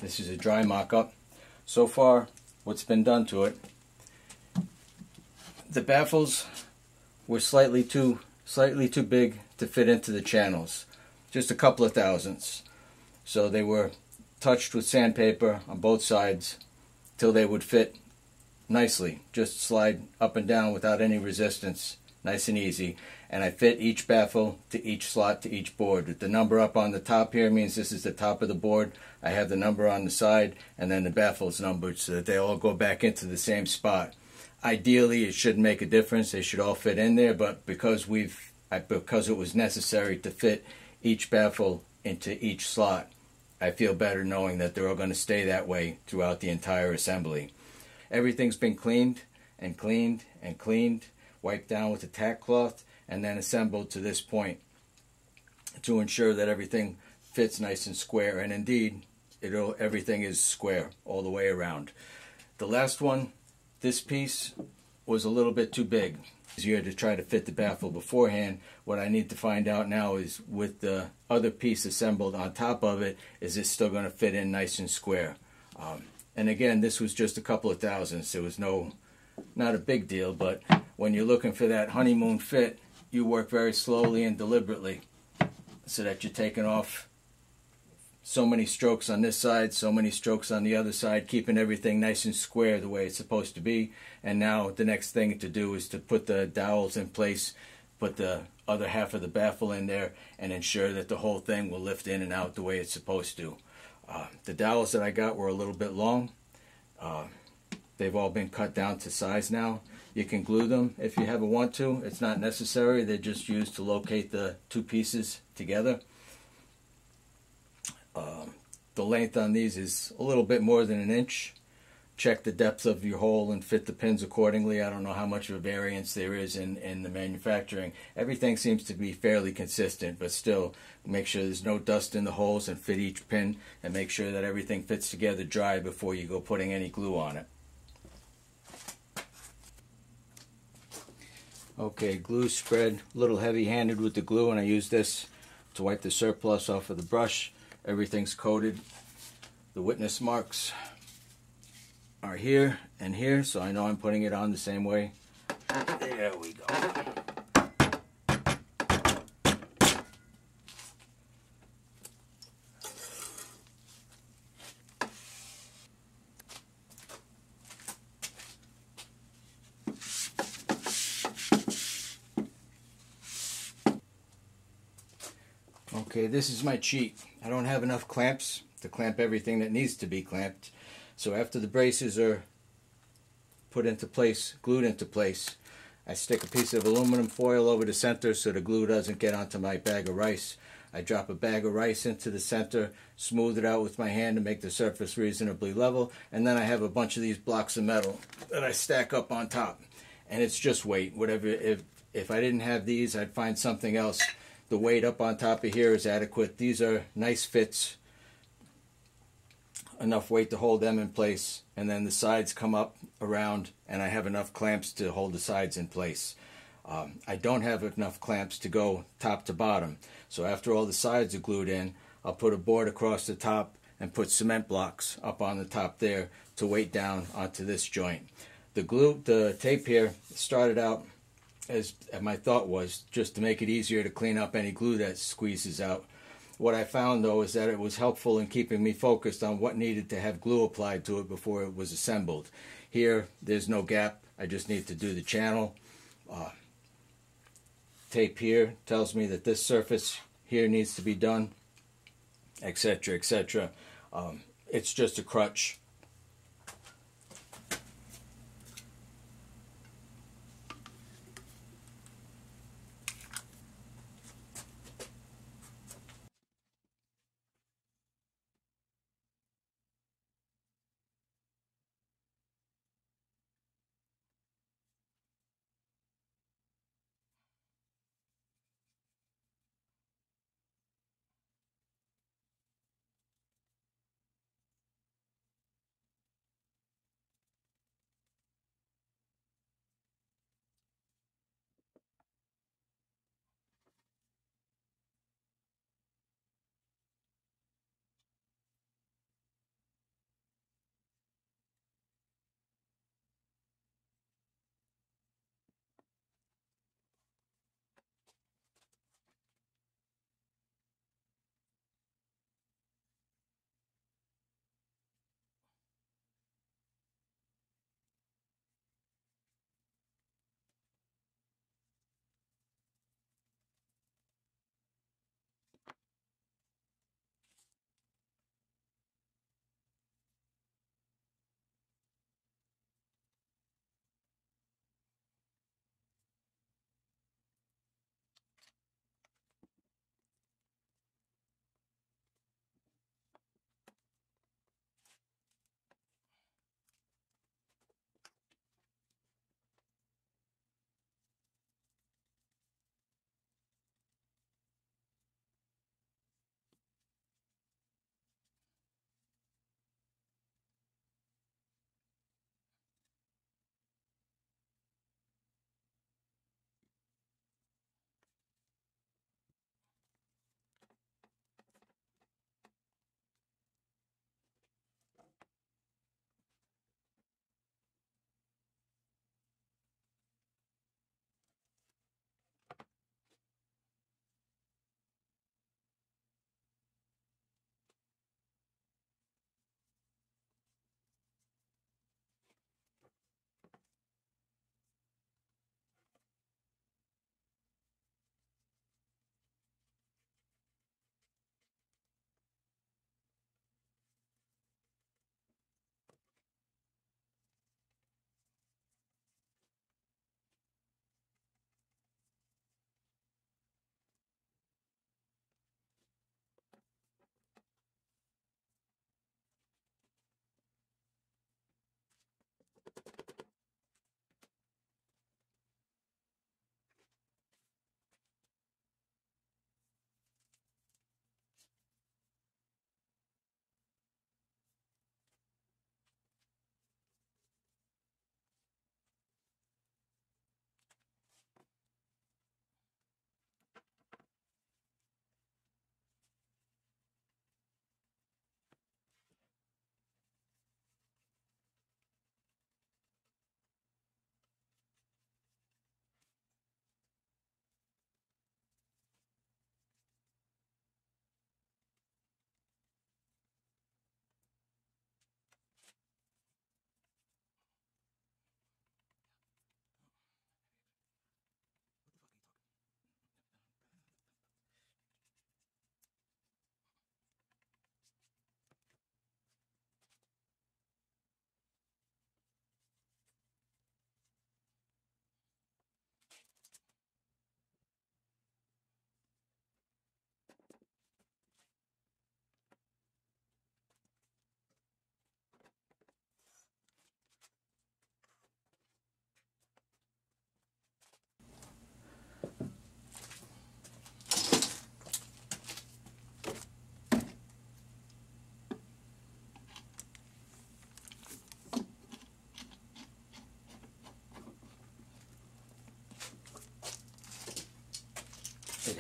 This is a dry mock-up. So far, what's been done to it, the baffles were slightly too big to fit into the channels, just a couple of thousandths. So they were touched with sandpaper on both sides till they would fit nicely, just slide up and down without any resistance, nice and easy. And I fit each baffle to each slot to each board. The number up on the top here means this is the top of the board. I have the number on the side and then the baffles numbered so that they all go back into the same spot. Ideally, it shouldn't make a difference. They should all fit in there, but because it was necessary to fit each baffle into each slot, I feel better knowing that they're all going to stay that way throughout the entire assembly. Everything's been cleaned and cleaned and cleaned, wiped down with a tack cloth, and then assembled to this point to ensure that everything fits nice and square. And indeed, everything is square all the way around. The last one, this piece was a little bit too big. It's easier to try to fit the baffle beforehand. What I need to find out now is with the other piece assembled on top of it, is it still going to fit in nice and square? And again, this was just a couple of thousandths. It was not a big deal, but when you're looking for that honeymoon fit, you work very slowly and deliberately so that you're taking off so many strokes on this side, so many strokes on the other side, keeping everything nice and square the way it's supposed to be. And now the next thing to do is to put the dowels in place, put the other half of the baffle in there, and ensure that the whole thing will lift in and out the way it's supposed to. The dowels that I got were a little bit long. They've all been cut down to size now. You can glue them if you ever want to. It's not necessary. They're just used to locate the two pieces together. The length on these is a little bit more than 1 inch. Check the depth of your hole and fit the pins accordingly. I don't know how much of a variance there is in the manufacturing. Everything seems to be fairly consistent, but still make sure there's no dust in the holes and fit each pin, and make sure that everything fits together dry before you go putting any glue on it. Okay, glue spread, a little heavy-handed with the glue, and I use this to wipe the surplus off of the brush. Everything's coated. The witness marks are here and here, so I know I'm putting it on the same way. There we go. Okay, this is my cheat. I don't have enough clamps to clamp everything that needs to be clamped. So after the braces are put into place, glued into place, I stick a piece of aluminum foil over the center so the glue doesn't get onto my bag of rice. I drop a bag of rice into the center, smooth it out with my hand to make the surface reasonably level, and then I have a bunch of these blocks of metal that I stack up on top. And it's just weight. Whatever. If I didn't have these, I'd find something else. The weight up on top of here is adequate. These are nice fits, enough weight to hold them in place, and then the sides come up around, and I have enough clamps to hold the sides in place. I don't have enough clamps to go top to bottom, so after all the sides are glued in, I'll put a board across the top and put cement blocks up on the top there to weight down onto this joint. The tape here started out as my thought was just to make it easier to clean up any glue that squeezes out. What I found though is that it was helpful in keeping me focused on what needed to have glue applied to it before it was assembled. Here there's no gap, I just need to do the channel. Tape here tells me that this surface here needs to be done, etc., etc. It's just a crutch.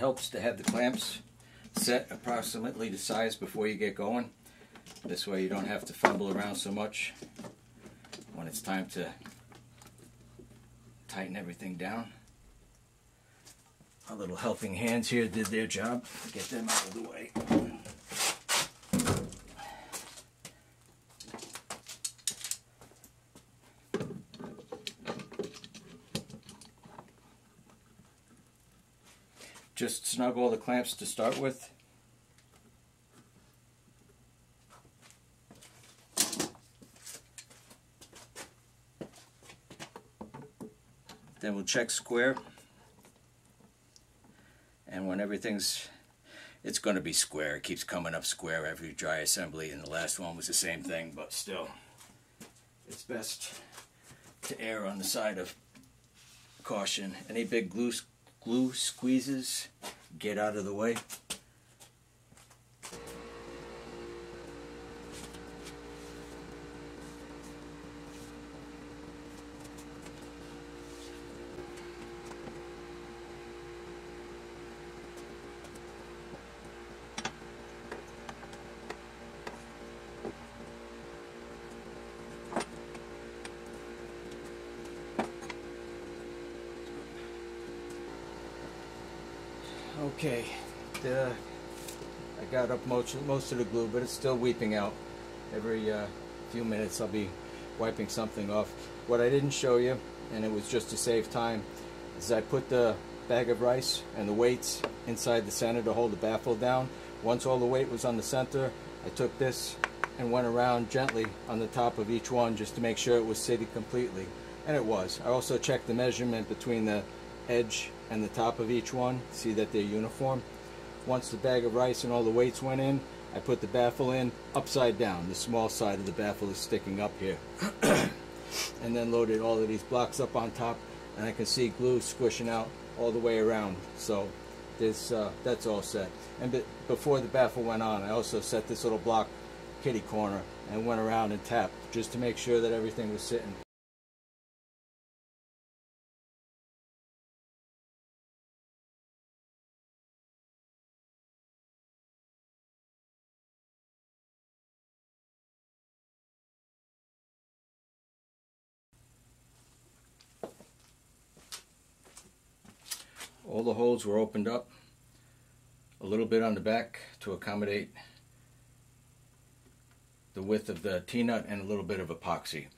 helps to have the clamps set approximately the size before you get going. This way you don't have to fumble around so much when it's time to tighten everything down. Our little helping hands here did their job. Get them out of the way. Just snug all the clamps to start with. Then we'll check square. And when it's going to be square. It keeps coming up square every dry assembly, and the last one was the same thing, but still, it's best to err on the side of caution. Any big glue squeezes, get out of the way. Okay, I got up most of the glue, but it's still weeping out. Every few minutes I'll be wiping something off. What I didn't show you, and it was just to save time, is I put the bag of rice and the weights inside the center to hold the baffle down. Once all the weight was on the center, I took this and went around gently on the top of each one just to make sure it was sitting completely, and it was. I also checked the measurement between the edge and the top of each one, see that they're uniform. Once the bag of rice and all the weights went in, I put the baffle in upside down. The small side of the baffle is sticking up here. And then loaded all of these blocks up on top, and I can see glue squishing out all the way around. So that's all set. And before the baffle went on, I also set this little block kitty corner and went around and tapped just to make sure that everything was sitting. All the holes were opened up a little bit on the back to accommodate the width of the T-nut and a little bit of epoxy.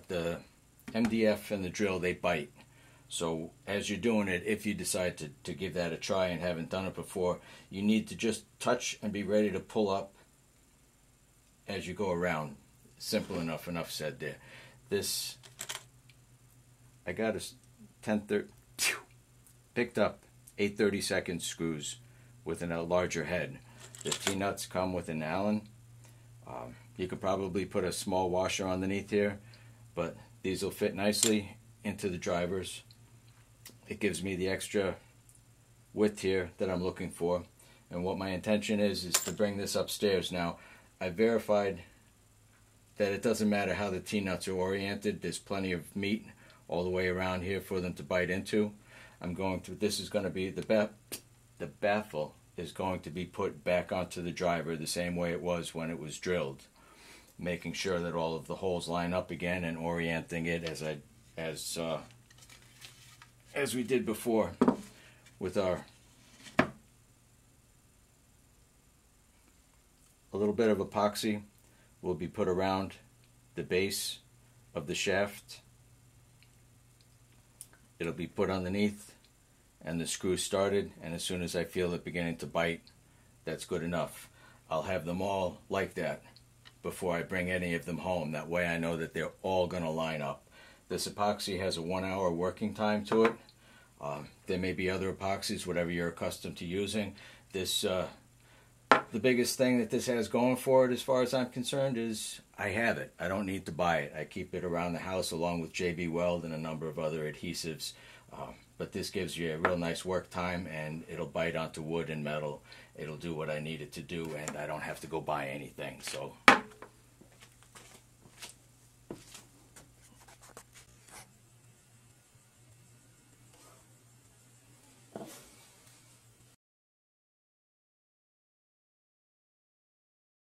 The MDF and the drill, they bite. So as you're doing it, if you decide to give that a try and haven't done it before, you need to just touch and be ready to pull up as you go around. Simple enough, enough said there. This, I got a picked up 8/32 screws with a larger head. The T-nuts come with an Allen. You could probably put a small washer underneath here, but these will fit nicely into the drivers. It gives me the extra width here that I'm looking for, and what my intention is to bring this upstairs. Now, I verified that it doesn't matter how the T-nuts are oriented. There's plenty of meat all the way around here for them to bite into. I'm going through, this is going to be, the baffle is going to be put back onto the driver the same way it was when it was drilled, making sure that all of the holes line up again and orienting it as we did before with a little bit of epoxy will be put around the base of the shaft. It'll be put underneath and the screw started, and as soon as I feel it beginning to bite, that's good enough. I'll have them all like that before I bring any of them home. That way I know that they're all going to line up. This epoxy has a 1-hour working time to it. There may be other epoxies, whatever you're accustomed to using. This, the biggest thing that this has going for it as far as I'm concerned is I have it. I don't need to buy it. I keep it around the house along with JB Weld and a number of other adhesives. But this gives you a real nice work time, and it'll bite onto wood and metal. It'll do what I need it to do, and I don't have to go buy anything. So